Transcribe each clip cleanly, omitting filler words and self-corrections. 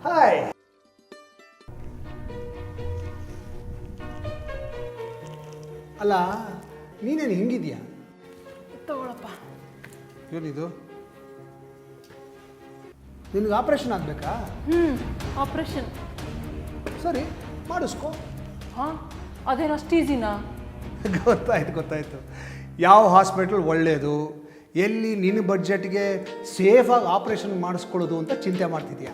Hi. ಅಲ್ಲ ನೀನೇನು ಹಿಂಗಿದ್ಯಾ? ತಗೊಳಪ್ಪ. ಏನಿದು? ನಿನಗೆ ಆಪ್ರೇಷನ್ ಆಗಬೇಕಾ? ಆಪ್ರೇಷನ್. ಸರಿ ಮಾಡಿಸ್ಕೊ. ಹಾಂ, ಅದೇನು ಅಷ್ಟು ಈಸಿನಾ? ಗೊತ್ತಾಯ್ತು. ಯಾವ ಹಾಸ್ಪಿಟಲ್ ಒಳ್ಳೆಯದು, ಎಲ್ಲಿ ನಿನ್ನ ಬಡ್ಜೆಟ್ಗೆ ಸೇಫಾಗಿ ಆಪ್ರೇಷನ್ ಮಾಡಿಸ್ಕೊಳ್ಳೋದು ಅಂತ ಚಿಂತೆ ಮಾಡ್ತಿದ್ಯಾ?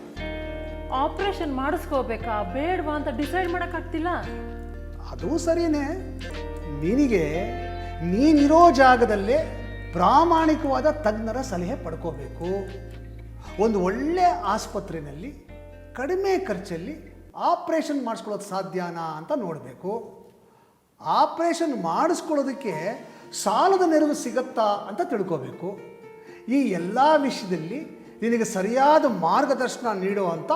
ಆಪ್ರೇಷನ್ ಮಾಡಿಸ್ಕೋಬೇಕಾ ಬೇಡವಾ ಅಂತ ಡಿಸೈಡ್ ಮಾಡೋಕ್ಕಾಗ್ತಿಲ್ಲ. ಅದು ಸರಿಯೇ. ನಿನಗೆ ನೀನಿರೋ ಜಾಗದಲ್ಲೇ ಪ್ರಾಮಾಣಿಕವಾದ ತಜ್ಞರ ಸಲಹೆ ಪಡ್ಕೋಬೇಕು. ಒಂದು ಒಳ್ಳೆ ಆಸ್ಪತ್ರೆಯಲ್ಲಿ ಕಡಿಮೆ ಖರ್ಚಲ್ಲಿ ಆಪ್ರೇಷನ್ ಮಾಡಿಸ್ಕೊಳ್ಳೋದು ಸಾಧ್ಯನಾ ಅಂತ ನೋಡಬೇಕು. ಆಪ್ರೇಷನ್ ಮಾಡಿಸ್ಕೊಳ್ಳೋದಕ್ಕೆ ಸಾಲದ ನೆರವು ಸಿಗತ್ತಾ ಅಂತ ತಿಳ್ಕೋಬೇಕು. ಈ ಎಲ್ಲ ವಿಷಯದಲ್ಲಿ ನಿನಗೆ ಸರಿಯಾದ ಮಾರ್ಗದರ್ಶನ ನೀಡುವಂಥ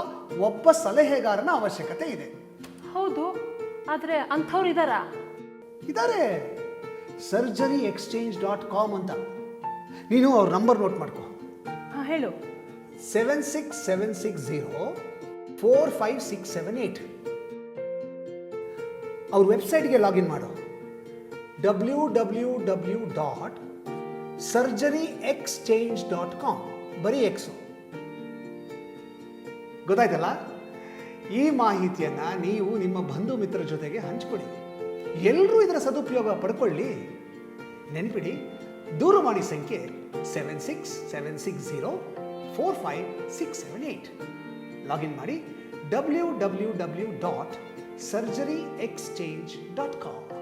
ಒಬ್ಬ ಸಲಹೆಗಾರನ ಅವಶ್ಯಕತೆ ಇದೆ. ಹೌದು, ಆದರೆ ಅಂಥವ್ರು ಇದ್ದಾರಾ? ಇದ್ದಾರೆ. surgeryexchange.com ಅಂತ. ನೀನು ಅವ್ರ ನಂಬರ್ ನೋಟ್ ಮಾಡ್ಕೊ. ಹಾಂ, ಹೇಳು. 76760456678. ಅವ್ರ ವೆಬ್ಸೈಟ್ಗೆ ಲಾಗಿನ್ ಮಾಡು. www.surgeryexchange.com. ಬರೀ ಎಕ್ಸು. ಗೊತ್ತಾಯ್ತಲ್ಲ? ಈ ಮಾಹಿತಿಯನ್ನು ನೀವು ನಿಮ್ಮ ಬಂಧು ಮಿತ್ರರ ಜೊತೆಗೆ ಹಂಚಿಕೊಡಿ. ಎಲ್ಲರೂ ಇದರ ಸದುಪಯೋಗ ಪಡ್ಕೊಳ್ಳಿ. ನೆನ್ಪಿಡಿ, ದೂರವಾಣಿ ಸಂಖ್ಯೆ 76760456678. ಲಾಗಿನ್ ಮಾಡಿ www.surgeryexchange.com.